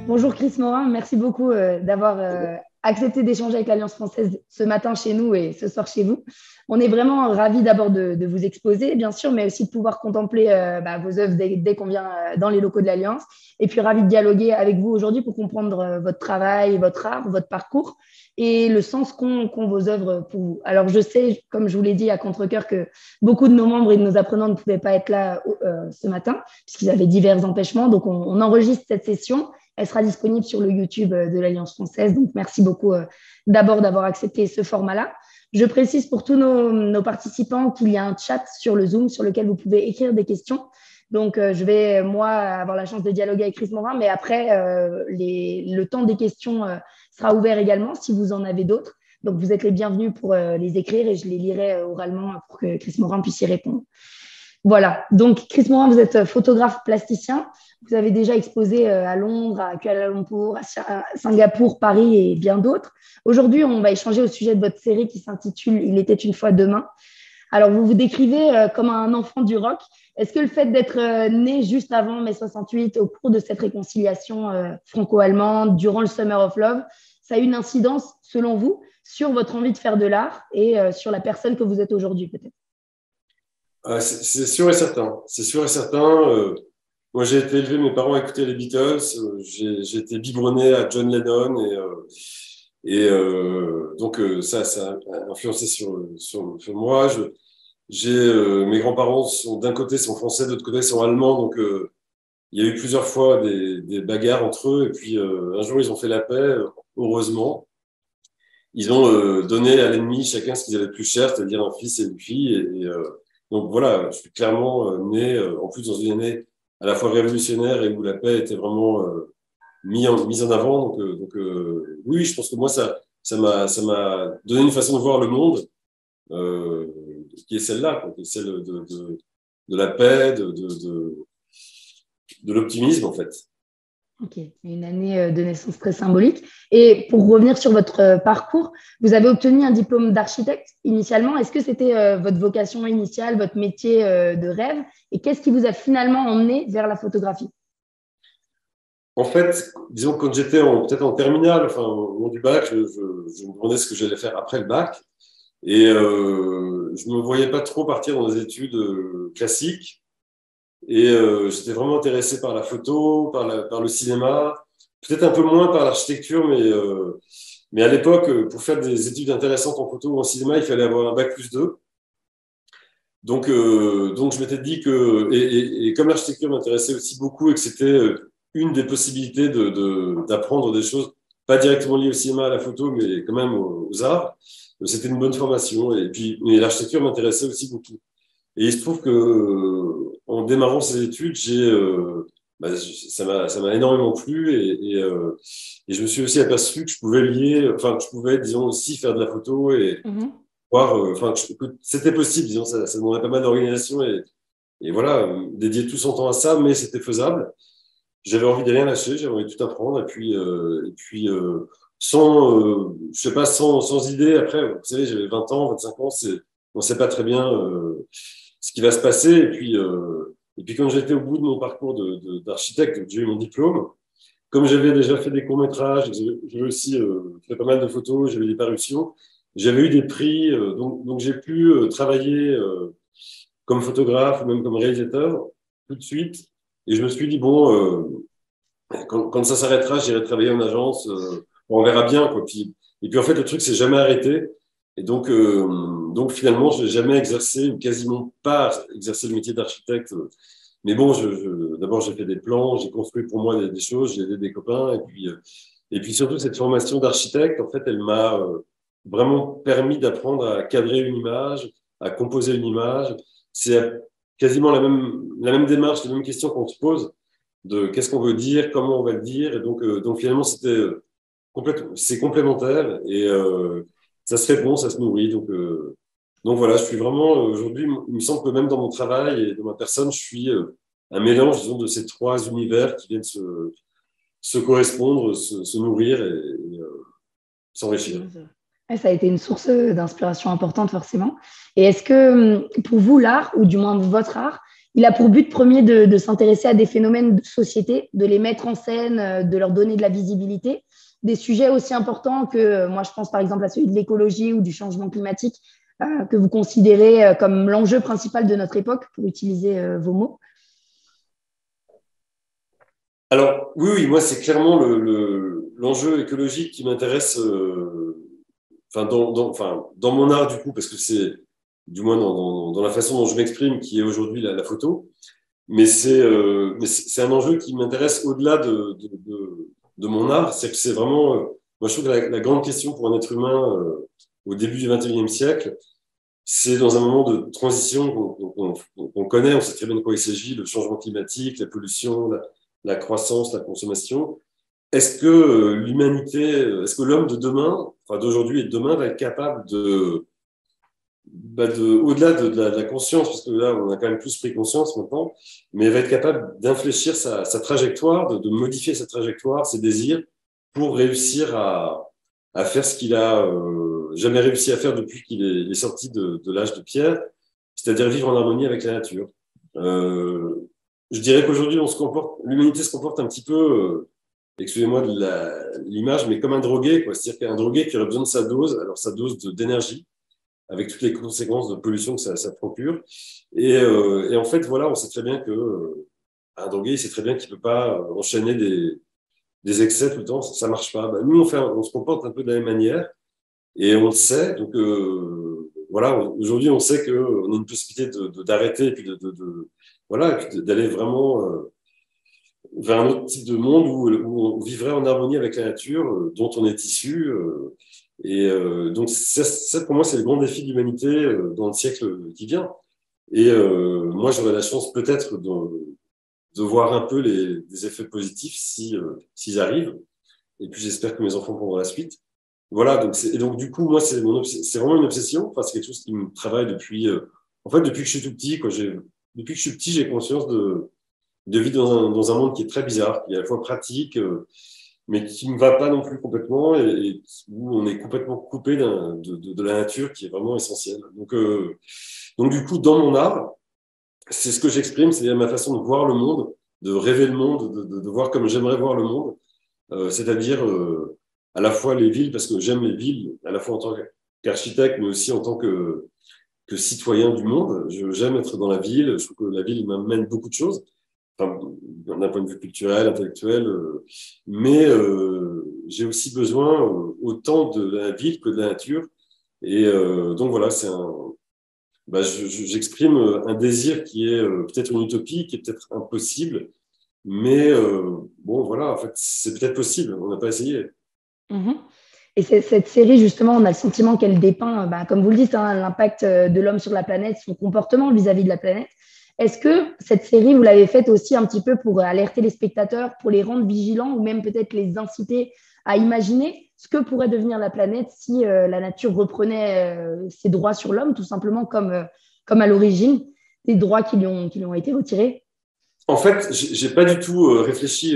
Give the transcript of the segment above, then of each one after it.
Bonjour Chris Morin, merci beaucoup d'avoir accepté d'échanger avec l'Alliance française ce matin chez nous et ce soir chez vous. On est vraiment ravis d'abord de vous exposer, bien sûr, mais aussi de pouvoir contempler vos œuvres dès qu'on vient dans les locaux de l'Alliance. Et puis ravis de dialoguer avec vous aujourd'hui pour comprendre votre travail, votre art, votre parcours et le sens qu'ont vos œuvres pour vous. Alors je sais, comme je vous l'ai dit à contre-cœur, que beaucoup de nos membres et de nos apprenants ne pouvaient pas être là ce matin puisqu'ils avaient divers empêchements. Donc on enregistre cette session. Elle sera disponible sur le YouTube de l'Alliance française. Donc, merci beaucoup d'abord d'avoir accepté ce format-là. Je précise pour tous nos participants qu'il y a un chat sur le Zoom sur lequel vous pouvez écrire des questions. Donc, je vais, moi, avoir la chance de dialoguer avec Chris Morin, mais après, le temps des questions sera ouvert également si vous en avez d'autres. Donc, vous êtes les bienvenus pour les écrire et je les lirai oralement pour que Chris Morin puisse y répondre. Voilà, donc Chris Morin, vous êtes photographe plasticien. Vous avez déjà exposé à Londres, à Kuala Lumpur, à Singapour, Paris et bien d'autres. Aujourd'hui, on va échanger au sujet de votre série qui s'intitule « Il était une fois demain ». Alors, vous vous décrivez comme un enfant du rock. Est-ce que le fait d'être né juste avant mai 68, au cours de cette réconciliation franco-allemande, durant le Summer of Love, ça a eu une incidence, selon vous, sur votre envie de faire de l'art et sur la personne que vous êtes aujourd'hui, peut-être? C'est sûr et certain. C'est sûr et certain. Moi, j'ai été élevé, mes parents écoutaient les Beatles. J'ai été biberonné à John Lennon donc ça a influencé sur moi. Mes grands-parents sont d'un côté sont français, de l'autre côté sont allemands. Donc il y a eu plusieurs fois des bagarres entre eux. Et puis un jour, ils ont fait la paix, heureusement. Ils ont donné à l'ennemi chacun ce qu'ils avaient de plus cher, c'est-à-dire un fils et une fille. Donc voilà, je suis clairement né, en plus dans une année à la fois révolutionnaire et où la paix était vraiment mise en avant. Oui, je pense que moi, ça m'a donné une façon de voir le monde euh, qui est celle-là, qui est celle de la paix, de l'optimisme, en fait. Ok, une année de naissance très symbolique. Et pour revenir sur votre parcours, vous avez obtenu un diplôme d'architecte initialement. Est-ce que c'était votre vocation initiale, votre métier de rêve? Et qu'est-ce qui vous a finalement emmené vers la photographie? En fait, disons que quand j'étais peut-être en terminale, enfin au moment du bac, je me demandais ce que j'allais faire après le bac. Et je ne me voyais pas trop partir dans des études classiques. Et j'étais vraiment intéressé par la photo, par le cinéma, peut-être un peu moins par l'architecture, mais à l'époque, pour faire des études intéressantes en photo ou en cinéma, il fallait avoir un bac+2. Donc je m'étais dit que, et comme l'architecture m'intéressait aussi beaucoup et que c'était une des possibilités d'apprendre des choses, pas directement liées au cinéma, à la photo, mais quand même aux arts, c'était une bonne formation. Et puis l'architecture m'intéressait aussi beaucoup. Et il se trouve que en démarrant ces études, ça m'a énormément plu et je me suis aussi aperçu que je pouvais, disons, aussi faire de la photo et voir, que c'était possible, disons, ça demandait pas mal d'organisation et voilà, dédier tout son temps à ça, mais c'était faisable. J'avais envie de rien lâcher, j'avais envie de tout apprendre je sais pas, sans idée. Après, vous savez, j'avais 20 ans, 25 ans, on ne sait pas très bien ce qui va se passer. Et puis quand j'étais au bout de mon parcours d'architecte, j'ai eu mon diplôme. Comme j'avais déjà fait des courts-métrages, j'avais aussi fait pas mal de photos, j'avais des parutions, j'avais eu des prix, donc j'ai pu travailler comme photographe ou même comme réalisateur tout de suite. Et je me suis dit, bon, quand ça s'arrêtera, j'irai travailler en agence, on verra bien, quoi. Et puis en fait, le truc s'est jamais arrêté. Et donc finalement, je n'ai jamais exercé, ou quasiment pas exercé le métier d'architecte. Mais bon, d'abord, j'ai fait des plans, j'ai construit pour moi des choses, j'ai aidé des copains. Et puis surtout, cette formation d'architecte, en fait, elle m'a vraiment permis d'apprendre à cadrer une image, à composer une image. C'est quasiment la même démarche, les mêmes questions qu'on se pose de qu'est-ce qu'on veut dire, comment on va le dire. Et donc finalement, c'est complémentaire et ça se répond, ça se nourrit. Donc voilà, je suis vraiment, aujourd'hui, il me semble que même dans mon travail et dans ma personne, je suis un mélange, disons, de ces trois univers qui viennent se correspondre, se nourrir et s'enrichir. Et ça a été une source d'inspiration importante, forcément. Et est-ce que, pour vous, l'art, ou du moins votre art, Il a pour but premier de s'intéresser à des phénomènes de société, de les mettre en scène, de leur donner de la visibilité. Des sujets aussi importants que, moi, je pense par exemple à celui de l'écologie ou du changement climatique, que vous considérez comme l'enjeu principal de notre époque, pour utiliser vos mots. Alors, oui, moi, c'est clairement l'enjeu écologique qui m'intéresse, dans mon art, du coup, parce que c'est, du moins dans la façon dont je m'exprime, qui est aujourd'hui la photo. Mais c'est un enjeu qui m'intéresse au-delà de mon art. C'est que c'est vraiment, moi, je trouve que la grande question pour un être humain au début du XXIe siècle, c'est dans un moment de transition qu'on connaît, on sait très bien de quoi il s'agit, le changement climatique, la pollution, la croissance, la consommation. Est-ce que l'humanité, est-ce que l'homme de demain, enfin d'aujourd'hui et de demain, va être capable au-delà de la conscience, parce que là, on a quand même plus pris conscience maintenant, mais va être capable d'infléchir sa trajectoire, de modifier sa trajectoire, ses désirs, pour réussir à faire ce qu'il a jamais réussi à faire depuis qu'il est sorti de l'âge de pierre, c'est-à-dire vivre en harmonie avec la nature. Je dirais qu'aujourd'hui, l'humanité se comporte un petit peu, excusez-moi de l'image, mais comme un drogué, quoi. C'est-à-dire qu'un drogué qui aurait besoin de sa dose, alors sa dose d'énergie, avec toutes les conséquences de pollution que ça procure. Et en fait, voilà, on sait très bien que un drogué, il sait très bien qu'il peut pas enchaîner des excès tout le temps, ça marche pas. Bah, nous, on se comporte un peu de la même manière, et on le sait. Donc voilà, aujourd'hui, on sait qu'on a une possibilité d'arrêter, et puis voilà, et puis d'aller vraiment vers un autre type de monde où on vivrait en harmonie avec la nature, dont on est issu. Donc, ça, pour moi, c'est le grand défi de l'humanité dans le siècle qui vient. Et moi, j'aurais la chance peut-être de voir un peu des effets positifs s'ils arrivent. Et puis, j'espère que mes enfants prendront la suite. Voilà, donc du coup, moi, c'est vraiment une obsession. Enfin, c'est quelque chose qui me travaille depuis, en fait, depuis que je suis tout petit, quoi. Depuis que je suis petit, j'ai conscience de vivre dans un monde qui est très bizarre, qui est à la fois pratique, mais qui ne va pas non plus complètement, et où on est complètement coupé de la nature, qui est vraiment essentielle. Donc du coup, dans mon art, c'est ce que j'exprime, c'est ma façon de voir le monde, de rêver le monde, de voir comme j'aimerais voir le monde, c'est-à-dire à la fois les villes, parce que j'aime les villes, à la fois en tant qu'architecte, mais aussi en tant que citoyen du monde. J'aime être dans la ville, je trouve que la ville m'amène beaucoup de choses, enfin, d'un point de vue culturel, intellectuel, mais j'ai aussi besoin autant de la ville que de la nature. Et donc voilà, j'exprime un désir qui est peut-être une utopie, qui est peut-être impossible, mais bon voilà, en fait, c'est peut-être possible, on n'a pas essayé. Mmh. Et cette série, justement, on a le sentiment qu'elle dépeint, comme vous le dites, hein, l'impact de l'homme sur la planète, son comportement vis-à-vis de la planète. Est-ce que cette série, vous l'avez faite aussi un petit peu pour alerter les spectateurs, pour les rendre vigilants ou même peut-être les inciter à imaginer ce que pourrait devenir la planète si la nature reprenait ses droits sur l'homme, tout simplement comme à l'origine, des droits qui lui ont été retirés? En fait, j'ai pas du tout réfléchi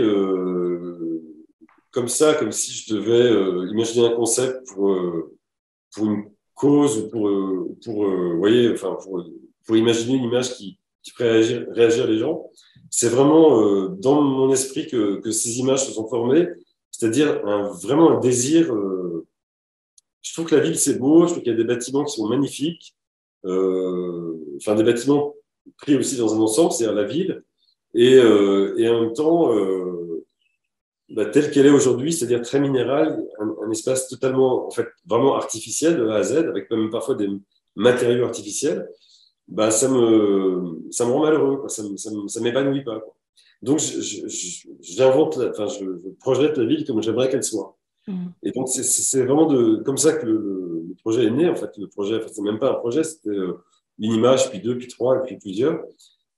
comme ça, comme si je devais imaginer un concept pour une cause ou vous voyez, enfin, pour imaginer une image qui ferait réagir les gens. C'est vraiment dans mon esprit que ces images se sont formées, c'est-à-dire vraiment un désir. Je trouve que la ville, c'est beau, je trouve qu'il y a des bâtiments qui sont magnifiques, enfin des bâtiments pris aussi dans un ensemble, c'est-à-dire la ville, et en même temps, telle qu'elle est aujourd'hui, c'est-à-dire très minérale, un espace totalement, en fait, vraiment artificiel de A à Z, avec même parfois des matériaux artificiels, ça me rend malheureux, quoi. Ça m'épanouit pas, quoi. Donc, je projette la ville comme j'aimerais qu'elle soit. Mmh. Et donc, c'est vraiment comme ça que le projet est né, en fait. Le projet, en fait, c'est même pas un projet, c'était une image, puis deux, puis trois, et puis plusieurs.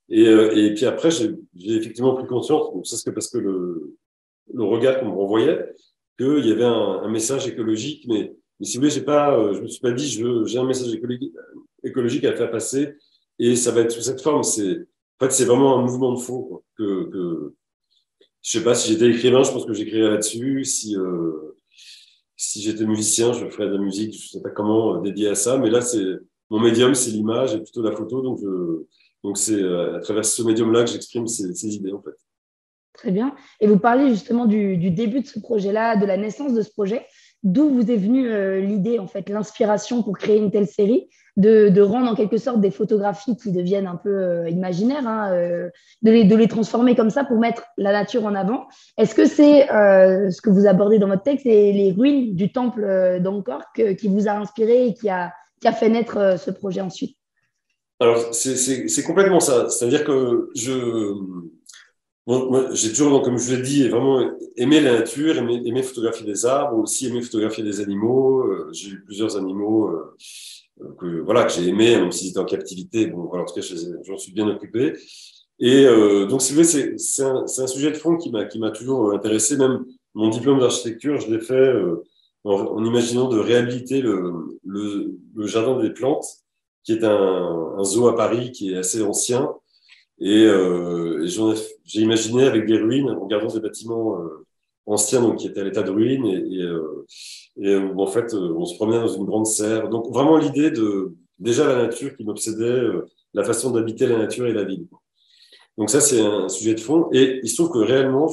Et puis après, j'ai effectivement pris conscience, donc ça c'est parce que le regard qu'on me renvoyait, qu'il y avait un message écologique, mais si vous voulez, je me suis pas dit, j'ai un message écologique à faire passer, et ça va être sous cette forme. En fait, c'est vraiment un mouvement de fond, quoi, je sais pas, si j'étais écrivain, je pense que j'écrirais là-dessus. Si j'étais musicien, je ferais de la musique, je sais pas comment, dédiée à ça. Mais là, mon médium, c'est l'image et plutôt la photo. Donc, Donc, c'est à travers ce médium-là que j'exprime ces idées, en fait. Très bien. Et vous parlez justement du début de ce projet-là, de la naissance de ce projet. D'où vous est venue l'idée, en fait, l'inspiration pour créer une telle série, de rendre en quelque sorte des photographies qui deviennent un peu imaginaires, hein, de les transformer comme ça pour mettre la nature en avant. Est-ce que c'est ce que vous abordez dans votre texte, les ruines du temple d'Angkor qui vous a inspiré et qui a fait naître ce projet ensuite? Alors, c'est complètement ça. C'est-à-dire que bon, moi, j'ai toujours, donc, comme je vous l'ai dit, vraiment aimé la nature, aimé photographier des arbres, aussi aimé photographier des animaux. J'ai eu plusieurs animaux voilà, que j'ai aimés, même s'ils étaient en captivité. Bon, voilà, en tout cas, j'en suis bien occupé. Et donc, si vous voulez, c'est un sujet de fond qui m'a toujours intéressé. Même mon diplôme d'architecture, je l'ai fait en imaginant de réhabiliter le jardin des plantes, qui est un zoo à Paris qui est assez ancien. Et j'ai imaginé avec des ruines, en regardant des bâtiments anciens donc, qui étaient à l'état de ruines, où en fait on se promenait dans une grande serre. Donc vraiment l'idée de déjà la nature qui m'obsédait, la façon d'habiter la nature et la ville. Donc ça c'est un sujet de fond. Et il se trouve que réellement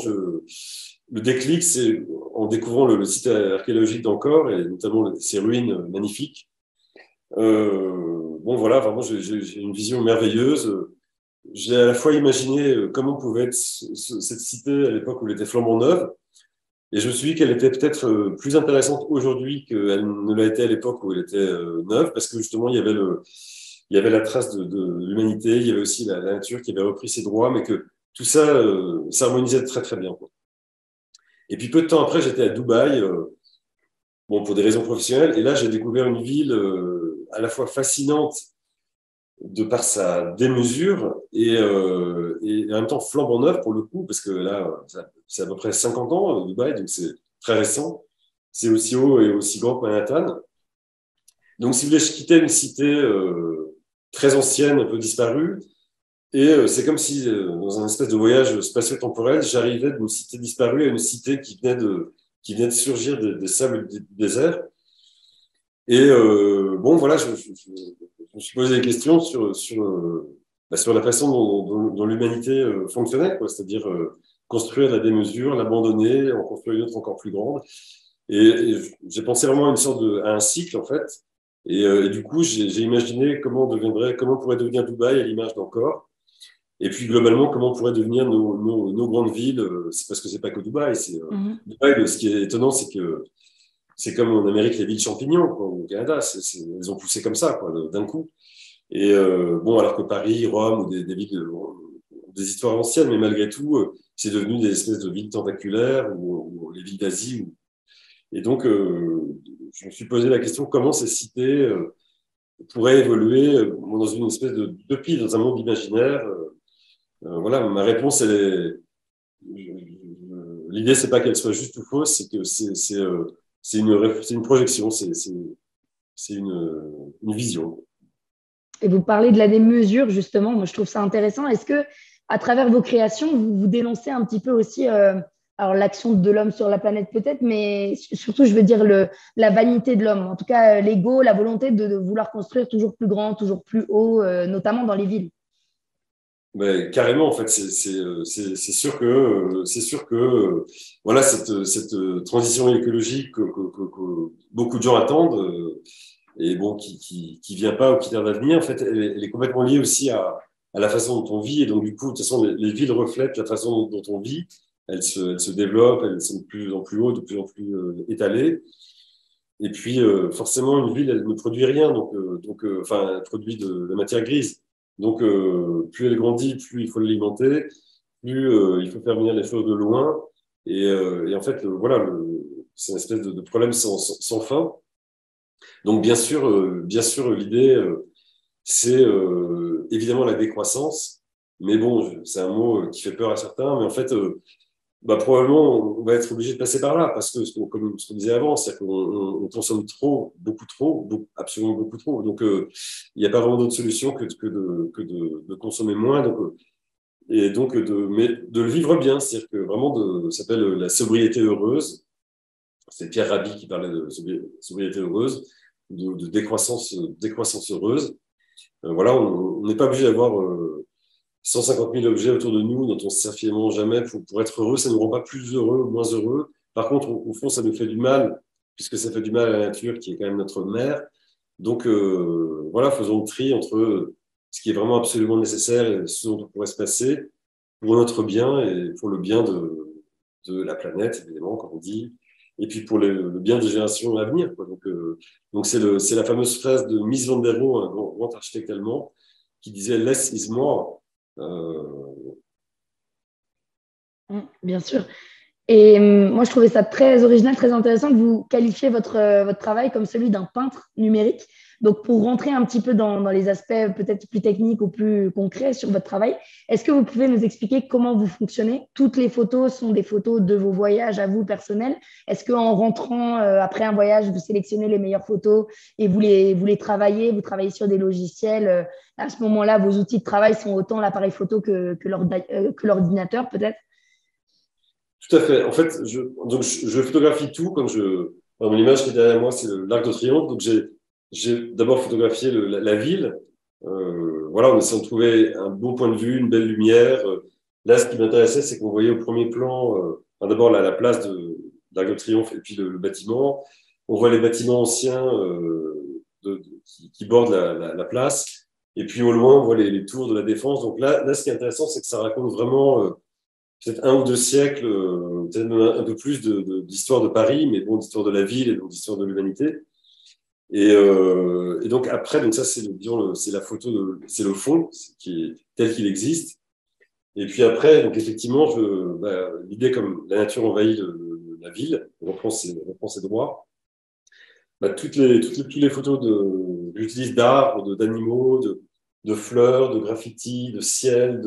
le déclic c'est en découvrant le site archéologique d'Angkor et notamment ces ruines magnifiques. Bon voilà, vraiment j'ai une vision merveilleuse. J'ai à la fois imaginé comment pouvait être cette cité à l'époque où elle était flambant neuve, et je me suis dit qu'elle était peut-être plus intéressante aujourd'hui qu'elle ne l'a été à l'époque où elle était neuve, parce que justement il y avait la trace de l'humanité, il y avait aussi la nature qui avait repris ses droits, mais que tout ça s'harmonisait très très bien, quoi. Et puis peu de temps après, j'étais à Dubaï, bon pour des raisons professionnelles, et là j'ai découvert une ville à la fois fascinante de par sa démesure et en même temps flambant neuf pour le coup, parce que là, c'est à peu près 50 ans, Dubaï, donc c'est très récent. C'est aussi haut et aussi grand que Manhattan. Donc, si vous voulez, je quittais une cité très ancienne, un peu disparue, et c'est comme si, dans un espèce de voyage spatio-temporel, j'arrivais d'une cité disparue à une cité qui venait de surgir des sables du désert. Et bon, voilà, je me suis posé des questions sur la façon dont l'humanité fonctionnait, quoi, c'est-à-dire construire la démesure, l'abandonner, en construire une autre encore plus grande. Et j'ai pensé vraiment à à un cycle, en fait. Et du coup, j'ai imaginé comment pourrait devenir Dubaï à l'image d'Angkor. Et puis, globalement, comment pourraient devenir nos grandes villes. C'est parce que c'est pas que Dubaï. Dubaï, ce qui est étonnant, c'est que c'est comme en Amérique, les villes champignons, quoi, au Canada. Elles ont poussé comme ça, quoi, d'un coup. Et bon, alors que Paris, Rome, ou des villes, des histoires anciennes, mais malgré tout, c'est devenu des espèces de villes tentaculaires, ou les villes d'Asie. Et donc, je me suis posé la question comment ces cités pourraient évoluer dans une espèce d'utopie, dans un monde imaginaire. Voilà, ma réponse, l'idée, c'est pas qu'elle soit juste ou fausse, c'est que c'est une projection, c'est une vision. Et vous parlez de la démesure, justement. Moi, je trouve ça intéressant. Est-ce que, à travers vos créations, vous dénoncez un petit peu aussi alors l'action de l'homme sur la planète peut-être, mais surtout, je veux dire la vanité de l'homme. En tout cas, l'ego, la volonté de vouloir construire toujours plus grand, toujours plus haut, notamment dans les villes. Mais carrément, en fait, c'est sûr que voilà cette transition écologique que beaucoup de gens attendent et bon qui vient pas ou qui tarde à venir, en fait, elle est complètement liée aussi à la façon dont on vit et donc du coup, de toute façon, les villes reflètent la façon dont on vit. Elles se développent, elles sont de plus en plus hautes, de plus en plus étalées. Et puis, forcément, une ville, elle ne produit rien, enfin, elle produit de la matière grise. Donc, plus elle grandit, plus il faut l'alimenter, plus il faut faire venir les choses de loin. Et en fait, voilà, c'est une espèce de problème sans fin. Donc, bien sûr, l'idée, c'est évidemment la décroissance. Mais bon, c'est un mot qui fait peur à certains. Mais en fait, bah, probablement, on va être obligé de passer par là, parce que, comme ce qu'on disait avant, c'est-à-dire qu'on consomme trop, beaucoup trop, absolument beaucoup trop. Donc, il n'y a pas vraiment d'autre solution que de consommer moins. Donc, mais de le vivre bien, c'est-à-dire que vraiment, ça s'appelle la sobriété heureuse. C'est Pierre Rabhi qui parlait de sobriété heureuse, de décroissance heureuse. Voilà, on n'est pas obligé d'avoir 150 000 objets autour de nous dont on ne se sert finalement jamais pour être heureux. Ça ne nous rend pas plus heureux ou moins heureux. Par contre, au fond, ça nous fait du mal, puisque ça fait du mal à la nature, qui est quand même notre mère. Donc, voilà, faisons le tri entre ce qui est vraiment absolument nécessaire et ce dont on pourrait se passer pour notre bien et pour le bien de la planète, évidemment, comme on dit, et puis pour le bien des générations à venir, quoi. Donc c'est la fameuse phrase de Mies van der Rohe, un grand architecte allemand, qui disait « less is more ». Bien sûr. Et moi, je trouvais ça très original, très intéressant que vous qualifiez votre travail comme celui d'un peintre numérique. Donc, pour rentrer un petit peu dans les aspects peut-être plus techniques ou plus concrets sur votre travail, est-ce que vous pouvez nous expliquer comment vous fonctionnez? Toutes les photos sont des photos de vos voyages à vous personnels. Est-ce qu'en rentrant après un voyage, vous sélectionnez les meilleures photos et vous les travaillez? Vous travaillez sur des logiciels. À ce moment-là, vos outils de travail sont autant l'appareil photo que l'ordinateur, peut-être? Tout à fait. En fait, je photographie tout. Mon image qui est derrière moi, c'est l'Arc de Triomphe. Donc, j'ai d'abord photographié la ville. Voilà, on essaie de trouver un bon point de vue, une belle lumière. Là, ce qui m'intéressait, c'est qu'on voyait au premier plan, d'abord la place de l'Arc de Triomphe et puis le bâtiment. On voit les bâtiments anciens qui bordent la place. Et puis au loin, on voit les tours de la Défense. Donc là, ce qui est intéressant, c'est que ça raconte vraiment peut-être 1 ou 2 siècles, peut-être même un peu plus d'histoire de Paris, mais bon, d'histoire de la ville et donc d'histoire de l'humanité. Et donc après, donc ça c'est c'est la photo, c'est le fond qui est tel qu'il existe. Et puis après, donc effectivement, l'idée comme la nature envahit la ville, on reprend ses droits. Toutes les photos que j'utilise d'arbres, d'animaux, de fleurs, de graffitis, de ciel,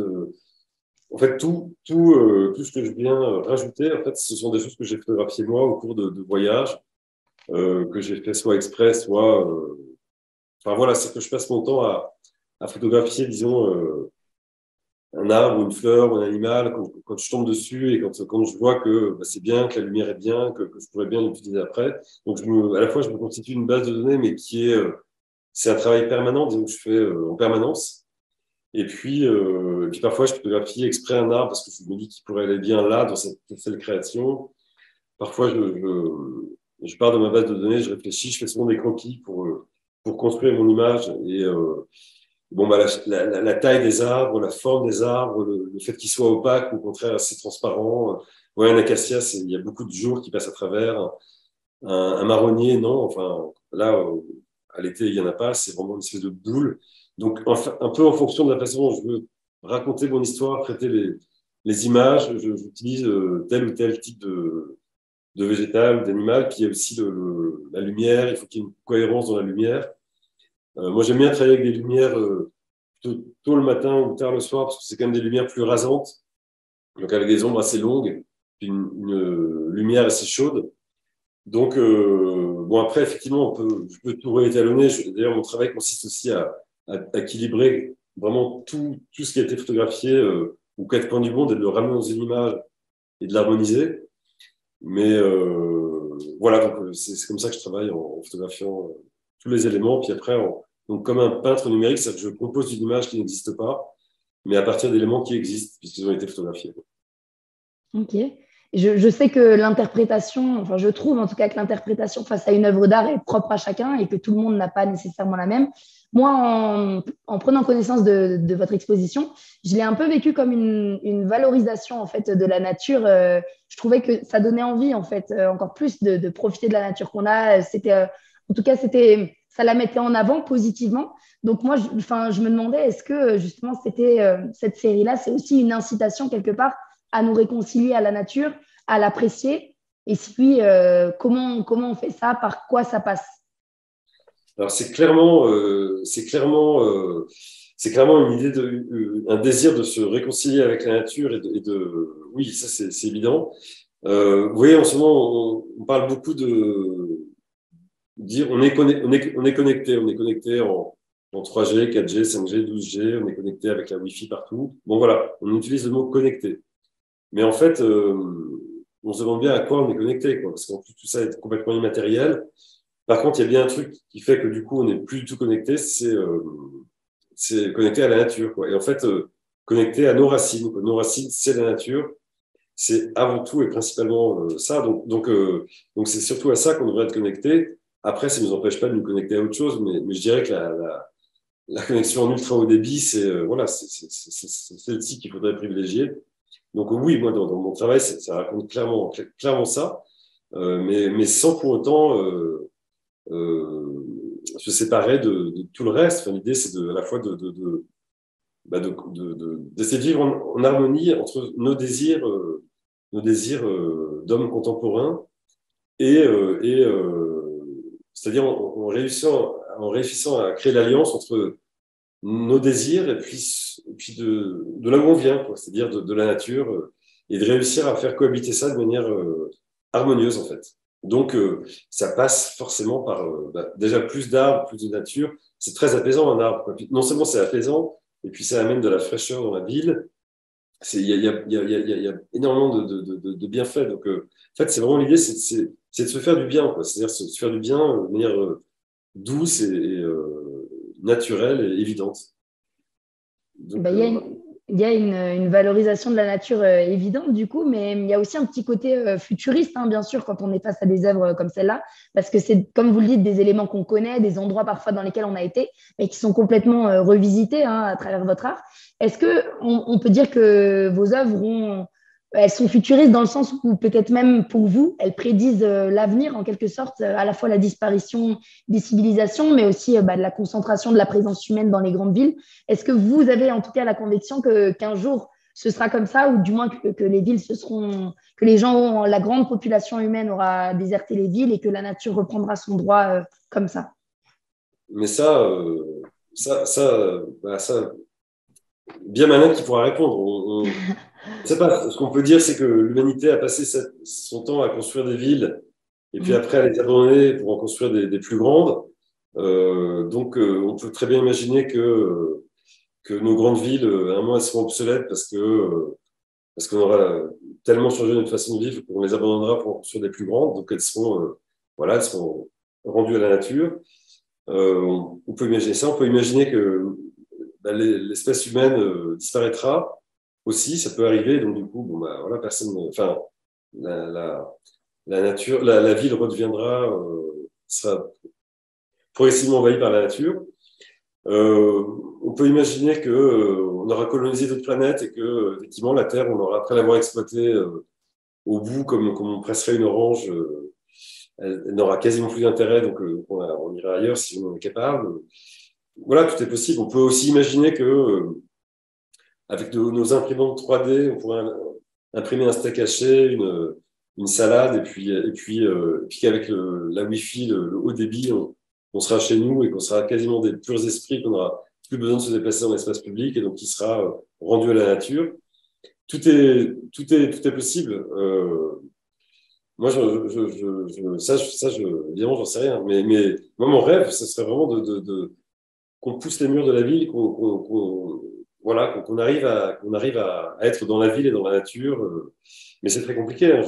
en fait, tout ce que je viens rajouter, en fait, ce sont des choses que j'ai photographiées moi au cours de voyages, que j'ai fait soit exprès, soit. Enfin voilà, c'est que je passe mon temps à photographier, disons, un arbre, ou une fleur, ou un animal, quand je tombe dessus et quand je vois que c'est bien, que la lumière est bien, que je pourrais bien l'utiliser après. Donc, à la fois, je me constitue une base de données, mais c'est un travail permanent, disons, que je fais en permanence. Et puis parfois, je photographie exprès un arbre parce que je me dis qu'il pourrait aller bien là, dans cette création. Parfois, je pars de ma base de données, je réfléchis, je fais souvent des croquis pour construire mon image. Et la taille des arbres, la forme des arbres, le fait qu'ils soient opaques ou au contraire assez transparents. Ouais, un acacia, il y a beaucoup de jours qui passent à travers. Un marronnier, non. Enfin, là, à l'été, il n'y en a pas. C'est vraiment une espèce de boule. Donc, un peu en fonction de la façon dont je veux raconter mon histoire, traiter les images, j'utilise tel ou tel type de végétal ou d'animal. Puis il y a aussi la lumière. Il faut qu'il y ait une cohérence dans la lumière. Moi, j'aime bien travailler avec des lumières tôt le matin ou tard le soir parce que c'est quand même des lumières plus rasantes. Donc, avec des ombres assez longues, puis une lumière assez chaude. Donc, après, effectivement, je peux tout réétalonner. D'ailleurs, mon travail consiste aussi à équilibrer vraiment tout ce qui a été photographié aux 4 coins du monde et de le ramener dans une image et de l'harmoniser. Mais voilà, donc c'est comme ça que je travaille en photographiant tous les éléments. Puis après, donc comme un peintre numérique, c'est-à-dire que je compose une image qui n'existe pas, mais à partir d'éléments qui existent, puisqu'ils ont été photographiés. Ok. Je sais que l'interprétation, enfin je trouve en tout cas que l'interprétation face à une œuvre d'art est propre à chacun et que tout le monde n'a pas nécessairement la même. Moi, en prenant connaissance de votre exposition, je l'ai un peu vécu comme une valorisation en fait de la nature. Je trouvais que ça donnait envie en fait encore plus de profiter de la nature qu'on a. En tout cas, ça la mettait en avant positivement. Donc moi, je me demandais est-ce que justement cette série-là, c'est aussi une incitation quelque part à nous réconcilier à la nature, à l'apprécier. Et si oui, comment on fait ça? Par quoi ça passe? Alors c'est clairement une idée un désir de se réconcilier avec la nature oui, ça c'est évident. Vous voyez, en ce moment, on parle beaucoup de dire on est connecté en 3G, 4G, 5G, 12G, on est connecté avec la Wi-Fi partout. Bon voilà, on utilise le mot connecté. Mais en fait, on se demande bien à quoi on est connecté, quoi, parce qu'en plus tout ça est complètement immatériel. Par contre, il y a bien un truc qui fait que du coup, on n'est plus du tout connecté, c'est connecté à la nature, quoi. Et en fait, connectés à nos racines. Nos racines, c'est la nature. C'est avant tout et principalement ça. Donc c'est surtout à ça qu'on devrait être connecté. Après, ça ne nous empêche pas de nous connecter à autre chose, mais je dirais que la connexion en ultra haut débit, voilà, c'est celle-ci qu'il faudrait privilégier. Donc oui, moi, dans mon travail, ça raconte clairement ça, mais sans pour autant se séparer de tout le reste. Enfin, l'idée, c'est à la fois d'essayer de vivre en harmonie entre nos désirs d'hommes contemporains c'est-à-dire en réussissant à créer l'alliance entre nos désirs et puis de là où on vient, quoi, c'est-à-dire de la nature, et de réussir à faire cohabiter ça de manière harmonieuse, en fait. Donc, ça passe forcément par déjà plus d'arbres, plus de nature. C'est très apaisant, un arbre, quoi. Puis, non seulement c'est apaisant, et puis ça amène de la fraîcheur dans la ville. Il y a énormément de bienfaits. Donc, en fait, c'est vraiment l'idée, c'est de se faire du bien, quoi. C'est-à-dire se faire du bien de manière douce et naturelle et évidente. Donc, Bah, il y a une valorisation de la nature évidente, du coup, mais il y a aussi un petit côté futuriste, hein, bien sûr, quand on est face à des œuvres comme celle-là, parce que c'est, comme vous le dites, des éléments qu'on connaît, des endroits parfois dans lesquels on a été, mais qui sont complètement revisités, hein, à travers votre art. Est-ce qu'on peut dire que vos œuvres elles sont futuristes dans le sens où peut-être même pour vous, elles prédisent l'avenir en quelque sorte, à la fois la disparition des civilisations, mais aussi de la concentration de la présence humaine dans les grandes villes. Est-ce que vous avez en tout cas la conviction qu'un jour ce sera comme ça, ou du moins que les villes que les gens, la grande population humaine aura déserté les villes et que la nature reprendra son droit comme ça? mais bien malin qui pourra répondre. Je sais pas. Ce qu'on peut dire, c'est que l'humanité a passé son temps à construire des villes et puis après à les abandonner pour en construire des plus grandes. Donc, on peut très bien imaginer que nos grandes villes, à un moment, elles seront obsolètes parce qu'on aura tellement changé notre façon de vivre qu'on les abandonnera pour en construire des plus grandes. Donc, elles seront rendues à la nature. On peut imaginer ça. On peut imaginer que l'espèce humaine disparaîtra aussi. Ça peut arriver. Donc, du coup, voilà, enfin, la nature, la ville redeviendra, sera progressivement envahie par la nature. On peut imaginer que on aura colonisé d'autres planètes et que effectivement la Terre, après l'avoir exploitée au bout comme on presserait une orange, elle n'aura quasiment plus d'intérêt, donc on ira ailleurs si on en est capable. Voilà, tout est possible. On peut aussi imaginer que avec nos imprimantes 3D, on pourrait imprimer un steak haché, une salade, et puis qu'avec la Wi-Fi, le haut débit, on sera chez nous et qu'on sera quasiment des purs esprits, qu'on n'aura plus besoin de se déplacer dans l'espace public et donc qui sera rendu à la nature. Tout est possible. Moi, évidemment, j'en sais rien. Mais moi, mon rêve, ce serait vraiment qu'on pousse les murs de la ville, voilà, qu'on arrive à être dans la ville et dans la nature. Mais c'est très compliqué. Hein.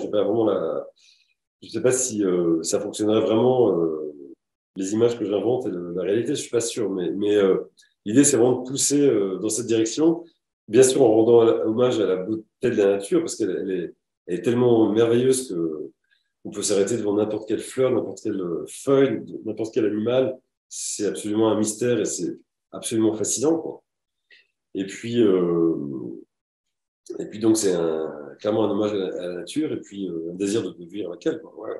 Je sais pas si ça fonctionnerait vraiment. Les images que j'invente et la réalité, je suis pas sûr. Mais l'idée, c'est vraiment de pousser dans cette direction. Bien sûr, en rendant hommage à la beauté de la nature, parce qu'elle est tellement merveilleuse que on peut s'arrêter devant n'importe quelle fleur, n'importe quelle feuille, n'importe quel animal. C'est absolument un mystère et c'est absolument fascinant, quoi. Et puis donc, c'est clairement un hommage à la nature et puis un désir de vivre avec elle, quoi. Ouais.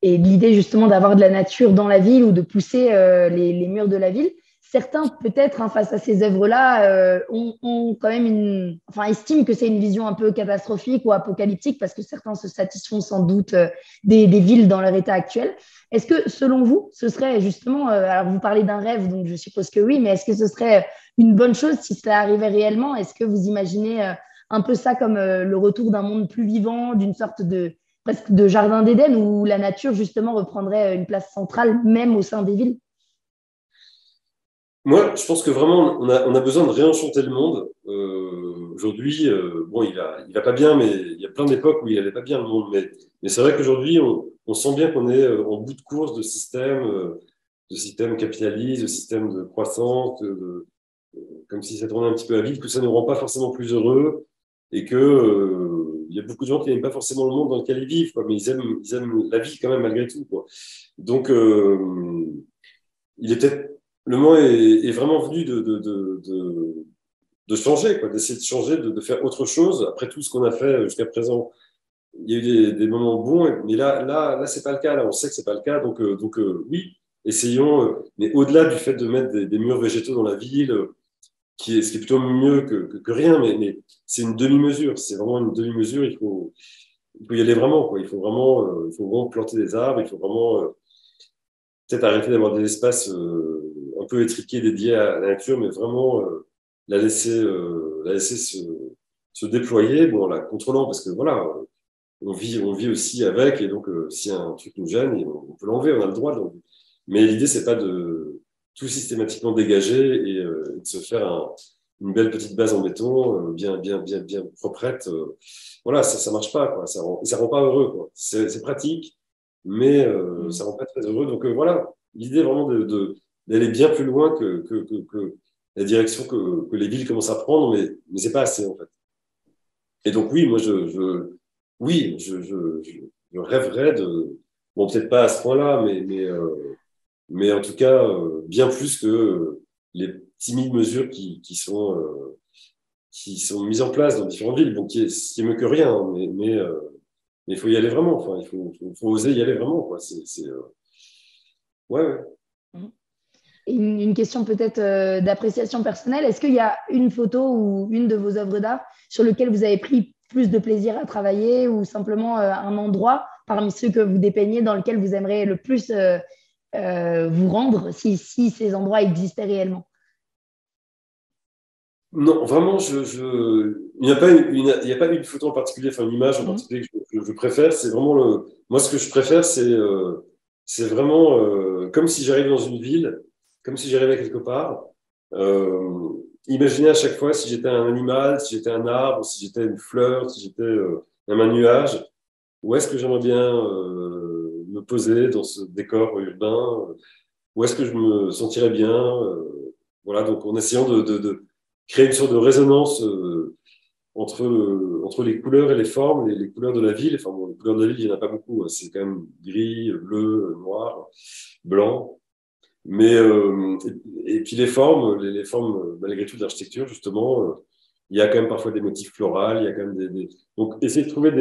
Et l'idée justement d'avoir de la nature dans la ville ou de pousser les murs de la ville. Certains, peut-être, hein, face à ces œuvres-là, ont quand même estiment que c'est une vision un peu catastrophique ou apocalyptique parce que certains se satisfont sans doute des villes dans leur état actuel. Est-ce que, selon vous, ce serait justement, alors vous parlez d'un rêve, donc je suppose que oui, mais est-ce que ce serait une bonne chose si cela arrivait réellement? Est-ce que vous imaginez un peu ça comme le retour d'un monde plus vivant, d'une sorte presque de jardin d'Éden où la nature, justement, reprendrait une place centrale, même au sein des villes? Moi, je pense que vraiment, on a besoin de réenchanter le monde. Aujourd'hui, bon, il va pas bien, mais il y a plein d'époques où il allait pas bien, le monde. Mais c'est vrai qu'aujourd'hui, on sent bien qu'on est en bout de course de système capitaliste, de système de croissance, comme si ça tournait un petit peu à vide, que ça ne rend pas forcément plus heureux et que il y a beaucoup de gens qui n'aiment pas forcément le monde dans lequel ils vivent, quoi, mais ils aiment la vie quand même malgré tout, quoi. Donc, il était, le moment est vraiment venu de changer, quoi, d'essayer de changer, de faire autre chose. Après tout ce qu'on a fait jusqu'à présent, il y a eu des moments bons, mais là, c'est pas le cas. Là, on sait que c'est pas le cas. Donc oui, essayons. Mais au-delà du fait de mettre des murs végétaux dans la ville, ce qui est plutôt mieux que rien, mais c'est une demi-mesure. C'est vraiment une demi-mesure. Il faut y aller vraiment, quoi. Il faut vraiment planter des arbres. Il faut vraiment peut-être arrêter d'avoir des espaces un peu étriqués dédiés à la nature, mais vraiment la laisser se déployer, bon, en la contrôlant, parce que voilà, on vit aussi avec, et donc si un truc nous gêne, on peut l'enlever, on a le droit de l'enlever. Mais l'idée, c'est pas de tout systématiquement dégager et de se faire une belle petite base en béton, bien proprette. Voilà, ça marche pas, quoi. Ça rend pas heureux, quoi. C'est pratique, mais ça rend pas très heureux. Donc voilà, l'idée vraiment d'aller bien plus loin que la direction que les villes commencent à prendre, mais c'est pas assez, en fait. Et donc oui, moi oui, je rêverais de, bon peut-être pas à ce point-là, mais en tout cas bien plus que les timides mesures qui sont mises en place dans différentes villes, bon, qui est mieux que rien, hein, mais il faut y aller vraiment. Enfin, faut oser y aller vraiment, quoi. Ouais, ouais. Une question peut-être d'appréciation personnelle. Est-ce qu'il y a une photo ou une de vos œuvres d'art sur lequel vous avez pris plus de plaisir à travailler ou simplement un endroit parmi ceux que vous dépeignez dans lequel vous aimeriez le plus vous rendre si ces endroits existaient réellement? Non, vraiment, il n'y a pas il y a pas une photo en particulier, enfin une image en particulier que je préfère. C'est vraiment moi, ce que je préfère, c'est vraiment comme si j'arrive dans une ville, comme si j'arrivais quelque part. Euh, Imaginez à chaque fois si j'étais un animal, si j'étais un arbre, si j'étais une fleur, si j'étais même un nuage. Où est-ce que j'aimerais bien me poser dans ce décor urbain? Où est-ce que je me sentirais bien? Voilà, donc en essayant de créer une sorte de résonance entre les couleurs et les formes, les couleurs de la ville. Enfin, bon, les couleurs de la ville, il n'y en a pas beaucoup, hein. C'est quand même gris, bleu, noir, blanc. Mais, et puis les formes, les formes, malgré tout, de l'architecture, justement, il y a quand même parfois des motifs floraux, il y a quand même Donc, essayer de trouver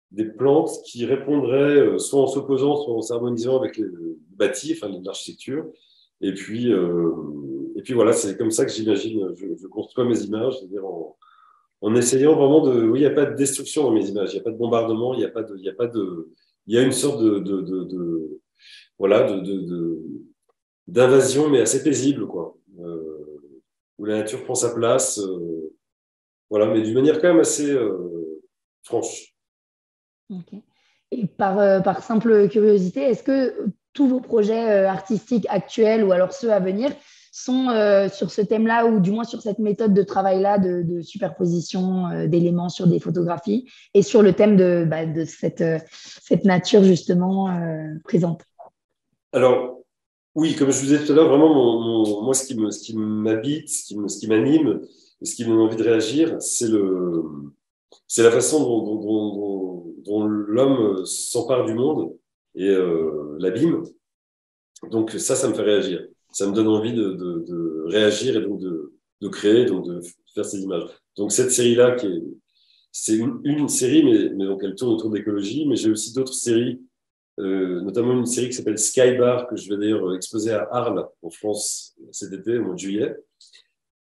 des plantes qui répondraient soit en s'opposant, soit en s'harmonisant avec le bâti, enfin l'architecture. Et puis voilà, c'est comme ça que j'imagine, je construis mes images, c'est-à-dire en essayant vraiment oui, il n'y a pas de destruction dans mes images, il n'y a pas de bombardement, il y a pas de, il y a une sorte voilà, d'invasion, mais assez paisible, quoi, où la nature prend sa place, voilà, mais d'une manière quand même assez franche. Ok. Et par simple curiosité, est-ce que tous vos projets artistiques actuels ou alors ceux à venir sont sur ce thème-là ou du moins sur cette méthode de travail-là de superposition d'éléments sur des photographies et sur le thème de cette nature justement présente? Alors, oui, comme je vous disais tout à l'heure, vraiment, moi, ce qui m'habite, ce qui m'anime, ce qui me donne envie de réagir, c'est la façon dont l'homme s'empare du monde et l'abîme. Donc ça me fait réagir. Ça me donne envie de réagir et donc de créer, donc de faire ces images. Donc cette série-là, c'est une série, mais donc elle tourne autour de l'écologie, mais j'ai aussi d'autres séries, notamment une série qui s'appelle Skybar, que je vais d'ailleurs exposer à Arles, en France, cet été, au mois de juillet,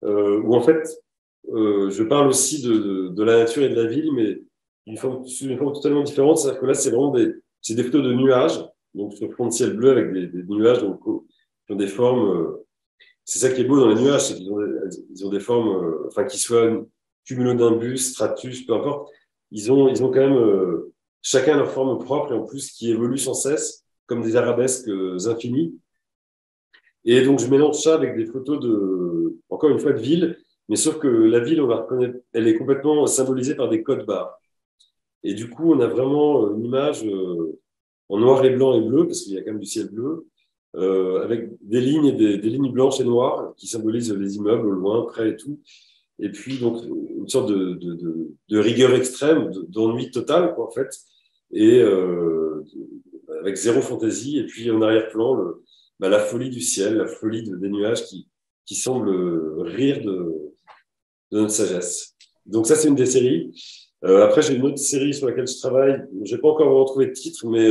où en fait, je parle aussi de la nature et de la ville, mais sous une forme totalement différente. C'est-à-dire que là, c'est des photos de nuages, donc sur fond de ciel bleu avec des nuages donc, qui ont des formes. C'est ça qui est beau dans les nuages, c'est ils ont des formes, enfin, qui soient cumulonimbus, stratus, peu importe. Ils ont quand même chacun leur forme propre et en plus qui évoluent sans cesse, comme des arabesques infinies. Et donc, je mélange ça avec des photos encore une fois, de ville, mais sauf que la ville, on la reconnaît, elle est complètement symbolisée par des codes barres. Et du coup, on a vraiment une image en noir et blanc et bleu, parce qu'il y a quand même du ciel bleu, avec des lignes, des lignes blanches et noires qui symbolisent les immeubles au loin, près et tout. Et puis, donc, une sorte de rigueur extrême, d'ennui total, quoi, en fait. Et avec zéro fantaisie. Et puis, en arrière-plan, la folie du ciel, la folie des nuages qui semblent rire de notre sagesse. Donc, ça, c'est une des séries. Après, j'ai une autre série sur laquelle je travaille. Je n'ai pas encore retrouvé de titre, mais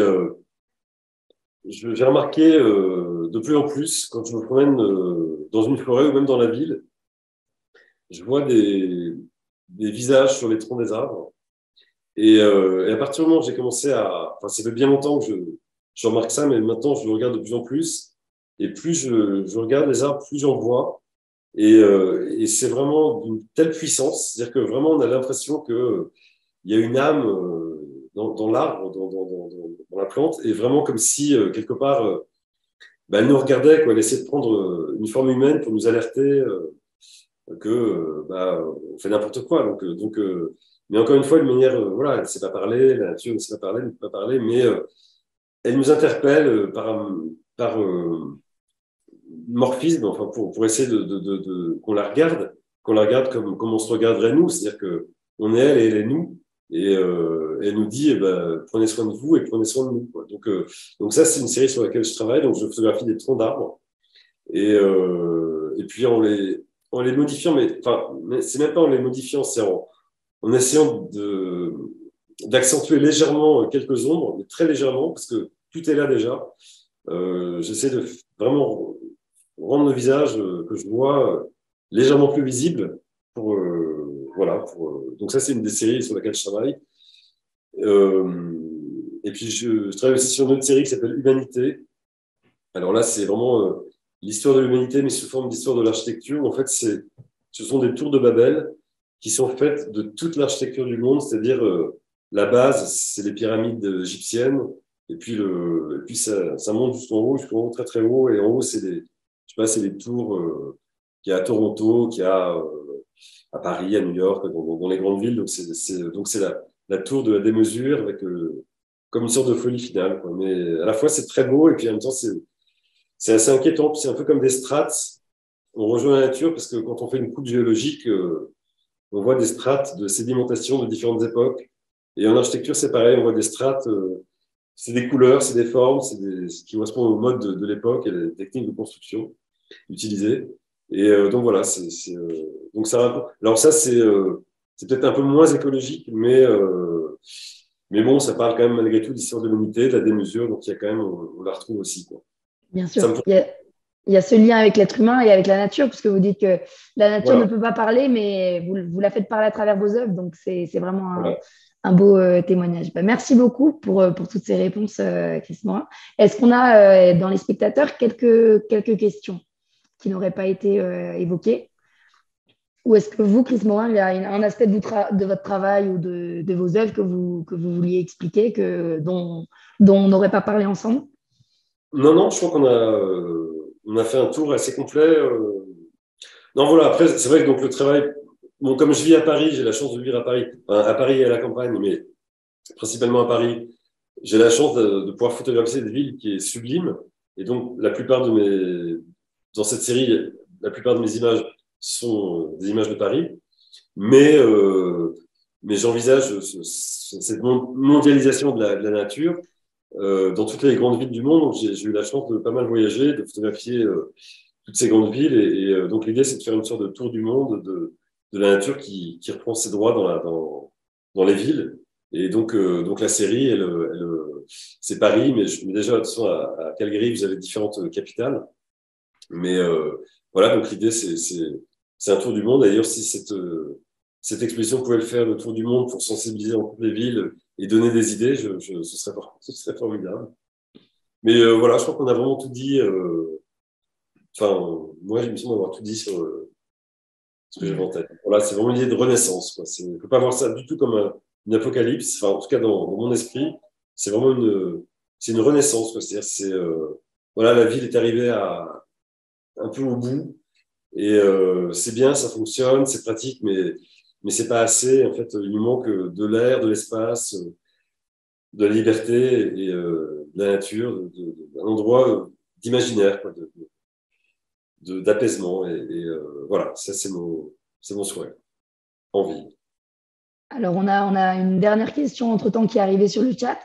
j'ai remarqué de plus en plus, quand je me promène dans une forêt ou même dans la ville, je vois des visages sur les troncs des arbres. Et à partir du moment où j'ai commencé à... Enfin, ça fait bien longtemps que je remarque ça, mais maintenant, je le regarde de plus en plus. Et plus je regarde les arbres, plus j'en vois. Et c'est vraiment d'une telle puissance, c'est-à-dire que vraiment, on a l'impression qu'il y a une âme dans l'arbre, dans la plante, et vraiment comme si, quelque part, elle nous regardait, quoi, elle essayait de prendre une forme humaine pour nous alerter que on fait n'importe quoi. Mais encore une fois, une manière, voilà, elle ne sait pas parler, la nature ne sait pas parler, ne peut pas parler, mais elle nous interpelle par morphisme, enfin pour essayer qu'on la regarde comme on se regarderait nous, c'est-à-dire que on est elle et elle est nous, et elle nous dit, prenez soin de vous et prenez soin de nous, quoi. Donc ça, c'est une série sur laquelle je travaille, donc je photographie des troncs d'arbres, et puis en les modifiant, mais c'est même pas en les modifiant, c'est en essayant d'accentuer légèrement quelques ombres, mais très légèrement, parce que tout est là déjà. J'essaie de vraiment rendre le visage que je vois légèrement plus visible. Donc ça, c'est une des séries sur laquelle je travaille. Et puis, je travaille aussi sur une autre série qui s'appelle Humanité. Alors là, c'est vraiment l'histoire de l'humanité, mais sous forme d'histoire de l'architecture. En fait, ce sont des tours de Babel qui sont faites de toute l'architecture du monde, c'est-à-dire la base, c'est les pyramides égyptiennes, et puis ça monte jusqu'en haut, très très haut, et en haut, c'est des tours qu'il y a à Toronto, qu'il y a à Paris, à New York, dans les grandes villes. Donc c'est la tour de la démesure avec comme une sorte de folie finale, quoi. Mais à la fois, c'est très beau, et puis en même temps, c'est assez inquiétant. C'est un peu comme des strates. On rejoint la nature parce que quand on fait une coupe géologique, on voit des strates de sédimentation de différentes époques. Et en architecture, c'est pareil, on voit des strates, c'est des couleurs, c'est des formes, ce qui correspond au mode de l'époque et les techniques de construction utilisées. Et donc voilà, donc ça. Alors ça, c'est peut-être un peu moins écologique, mais bon, ça parle quand même malgré tout d'histoire de l'humanité, de la démesure, donc il y a quand même, on la retrouve aussi, quoi. Bien sûr. Il y a ce lien avec l'être humain et avec la nature, puisque vous dites que la nature ne peut pas parler, mais vous la faites parler à travers vos œuvres. Donc, c'est vraiment un beau témoignage. Merci beaucoup pour toutes ces réponses, Chris Morin. Est-ce qu'on a dans les spectateurs quelques questions qui n'auraient pas été évoquées? Ou est-ce que vous, Chris Morin, il y a un aspect de votre travail ou de vos œuvres que vous vouliez expliquer, dont on n'aurait pas parlé ensemble? Non, je crois on a fait un tour assez complet. Non, voilà, après, c'est vrai que donc, le travail, bon, comme je vis à Paris, j'ai la chance de vivre à Paris, enfin, à Paris et à la campagne, mais principalement à Paris, j'ai la chance de pouvoir photographier des villes qui est sublime. Et donc, dans cette série, la plupart de mes images sont des images de Paris. Mais j'envisage cette mondialisation de la nature dans toutes les grandes villes du monde. Donc, j'ai eu la chance de pas mal voyager, de photographier toutes ces grandes villes. Et donc, l'idée, c'est de faire une sorte de tour du monde de la nature qui reprend ses droits dans les villes. Et donc la série, c'est Paris, mais déjà, de toute façon, à Calgary, vous avez différentes capitales. Mais voilà, donc l'idée, c'est un tour du monde. D'ailleurs, si cette exposition pouvait le faire, le tour du monde, pour sensibiliser dans toutes les villes et donner des idées, ce serait formidable. Mais voilà, je crois qu'on a vraiment tout dit. Enfin, moi, il me semble avoir tout dit sur ce que j'avais en tête. Voilà, c'est vraiment une idée de renaissance, quoi. Il ne faut pas voir ça du tout comme une apocalypse. Enfin, en tout cas, dans mon esprit, c'est vraiment une renaissance, quoi. C'est-à-dire, voilà, la ville est arrivée un peu au bout. Et c'est bien, ça fonctionne, c'est pratique, mais c'est pas assez. En fait, il nous manque de l'air, de l'espace, de la liberté et de la nature, d'un endroit d'imaginaire, d'apaisement. Voilà, ça c'est mon souhait, envie. Alors, on a une dernière question entre-temps qui est arrivée sur le chat.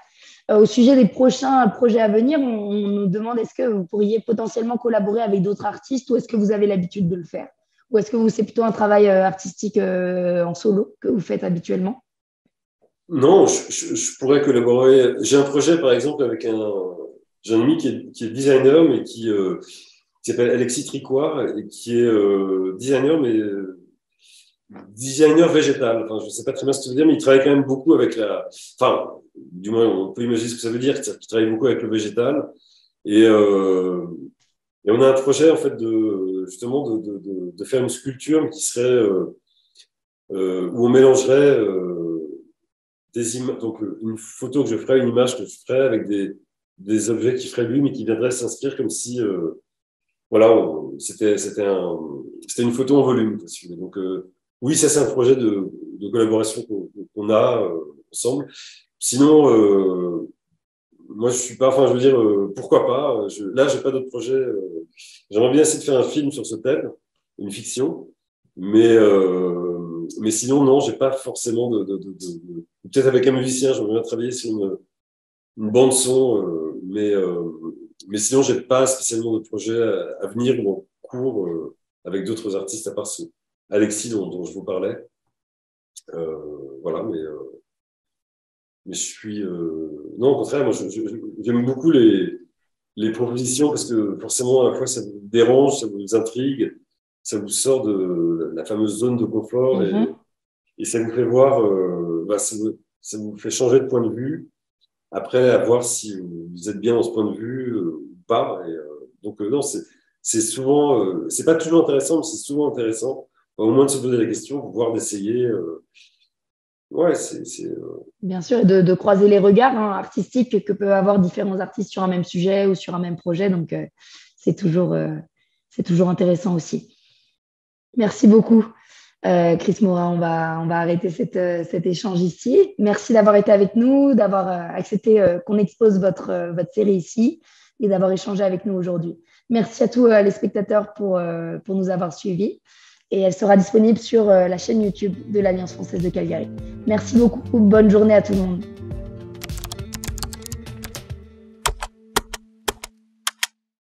Au sujet des prochains projets à venir, on nous demande est-ce que vous pourriez potentiellement collaborer avec d'autres artistes ou est-ce que vous avez l'habitude de le faire? Ou est-ce que c'est plutôt un travail artistique en solo que vous faites habituellement? Non, je pourrais collaborer. J'ai un projet, par exemple, avec j'ai un ami qui est designer, mais qui s'appelle Alexis Tricoire, et qui est designer, mais designer végétal. Enfin, je ne sais pas très bien ce que ça veut dire, mais il travaille quand même beaucoup avec enfin, du moins, on peut imaginer ce que ça veut dire, qu'il travaille beaucoup avec le végétal. Et on a un projet, en fait, justement, de faire une sculpture qui serait, où on mélangerait donc une photo que je ferais, une image que je ferais avec des objets qui feraient lui, mais qui viendraient s'inscrire comme si, voilà, c'était une photo en volume. Donc, oui, ça, c'est un projet de collaboration qu'on a ensemble. Sinon, moi, je suis pas, enfin, je veux dire, pourquoi pas. Là, j'ai pas d'autres projets. J'aimerais bien essayer de faire un film sur ce thème, une fiction, mais sinon, non, j'ai pas forcément peut-être avec un musicien, j'aimerais bien travailler sur une bande son, mais sinon, j'ai pas spécialement de projet à venir ou en cours avec d'autres artistes à part Alexis dont je vous parlais. Voilà, mais je suis non, au contraire, moi j'aime beaucoup les propositions parce que forcément à la fois ça vous dérange, ça vous intrigue, ça vous sort de la fameuse zone de confort et ça vous fait voir, ça vous fait changer de point de vue. Après, à voir si vous êtes bien dans ce point de vue ou pas. Donc non, c'est souvent, c'est pas toujours intéressant, mais c'est souvent intéressant, au moins de se poser la question, voire d'essayer. Ouais, Bien sûr, et de croiser les regards artistiques que peuvent avoir différents artistes sur un même sujet ou sur un même projet. Donc, c'est toujours intéressant aussi. Merci beaucoup, Chris Morin. On va arrêter cet échange ici. Merci d'avoir été avec nous, d'avoir accepté qu'on expose votre série ici et d'avoir échangé avec nous aujourd'hui. Merci à tous les spectateurs pour nous avoir suivis. Et elle sera disponible sur la chaîne YouTube de l'Alliance française de Calgary. Merci beaucoup. Bonne journée à tout le monde.